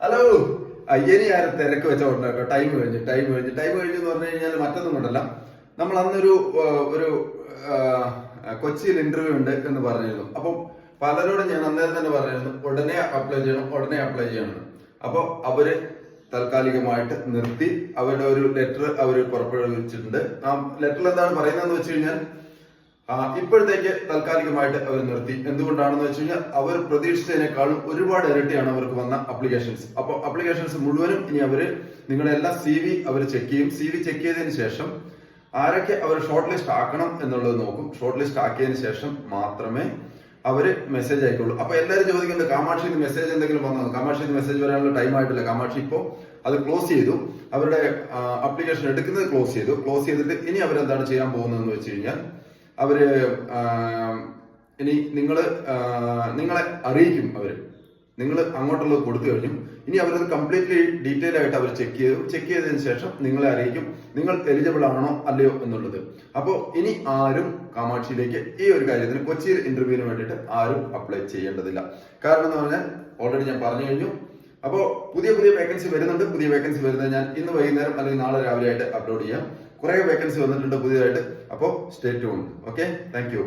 Hello. ഇനി ആരും തിരക്ക് വെച്ച ഉടനെ ടൈം കഴിഞ്ഞ് എന്ന് പറഞ്ഞു കഴിഞ്ഞാൽ മറ്റൊന്നും കൊണ്ടല്ല. നമ്മൾ അന്നൊരു ഒരു കൊച്ചിയിൽ ഇന്റർവ്യൂ ഉണ്ട് എന്ന് പറഞ്ഞിരുന്നു. അപ്പം പലരോടും ഞാൻ അന്നേരം തന്നെ പറഞ്ഞിരുന്നു ഉടനെ അപ്ലൈ ചെയ്യണം. അപ്പോൾ അവര് താൽക്കാലികമായിട്ട് നിർത്തി അവരുടെ ഒരു ലെറ്റർ അവർ പുറപ്പെടുവിച്ചിട്ടുണ്ട്. ആ ലെറ്ററിൽ എന്താണ് പറയുന്നതെന്ന് വെച്ച് കഴിഞ്ഞാൽ ഇപ്പോഴത്തേക്ക് താൽക്കാലികമായിട്ട് അവർ നിർത്തി. എന്തുകൊണ്ടാണെന്ന് വെച്ച് കഴിഞ്ഞാൽ അവർ പ്രതീക്ഷിച്ചതിനേക്കാളും ഒരുപാട് ഇരട്ടിയാണ് അവർക്ക് വന്ന അപ്ലിക്കേഷൻസ്. അപ്പോൾ അപ്ലിക്കേഷൻസ് മുഴുവനും ഇനി അവര് നിങ്ങളെല്ലാം CV അവർ ചെക്ക് ചെയ്യും. CV ചെക്ക് ചെയ്തതിന് ശേഷം ആരൊക്കെ അവർ ഷോർട്ട് ലിസ്റ്റ് ആക്കണം എന്നുള്ളത് നോക്കും. ഷോർട്ട് ലിസ്റ്റ് ആക്കിയതിന് ശേഷം മാത്രമേ അവര് മെസ്സേജ് അയക്കുള്ളൂ. അപ്പൊ എല്ലാവരും ചോദിക്കുന്നത് കാമാക്ഷിന്ന് മെസ്സേജ് എന്തെങ്കിലും വന്നോ? കാമാക്ഷിന്ന് മെസ്സേജ് വരാനുള്ള ടൈം ആയിട്ടില്ല. കാമാക്ഷി ഇപ്പോ അത് ക്ലോസ് ചെയ്തു. അവരുടെ അപ്ലിക്കേഷൻ എടുക്കുന്നത് ക്ലോസ് ചെയ്തിട്ട് ഇനി അവരെന്താണ് ചെയ്യാൻ പോകുന്നതെന്ന് വെച്ച് കഴിഞ്ഞാൽ അവര് ഇനി നിങ്ങളെ അറിയിക്കും. നിങ്ങൾ അങ്ങോട്ടുള്ളത് കൊടുത്തു കഴിഞ്ഞു. ഇനി അവരത് കംപ്ലീറ്റ്ലി ഡീറ്റെയിൽ ആയിട്ട് അവർ ചെക്ക് ചെയ്തതിന് ശേഷം നിങ്ങളെ അറിയിക്കും നിങ്ങൾ എലിജിബിൾ ആണോ അല്ലയോ എന്നുള്ളത്. അപ്പോൾ ഇനി ആരും കാമാക്ഷിയിലേക്ക് ഈ ഒരു കാര്യത്തിന് കൊച്ചിയിൽ ഇന്റർവ്യൂവിന് വേണ്ടിയിട്ട് ആരും അപ്ലൈ ചെയ്യേണ്ടതില്ല. കാരണം എന്ന് പറഞ്ഞാൽ ഓൾറെഡി ഞാൻ പറഞ്ഞു കഴിഞ്ഞു. അപ്പോൾ പുതിയ വേക്കൻസി വരുന്നുണ്ട്. പുതിയ വേക്കൻസി വരുന്നത് ഞാൻ ഇന്ന് വൈകുന്നേരം അല്ലെങ്കിൽ നാളെ രാവിലെ ആയിട്ട് അപ്ലോഡ് ചെയ്യാം. കുറെ വേക്കൻസി വന്നിട്ടുണ്ട് പുതിയതായിട്ട്. അപ്പോൾ stay tuned. Okay, thank you.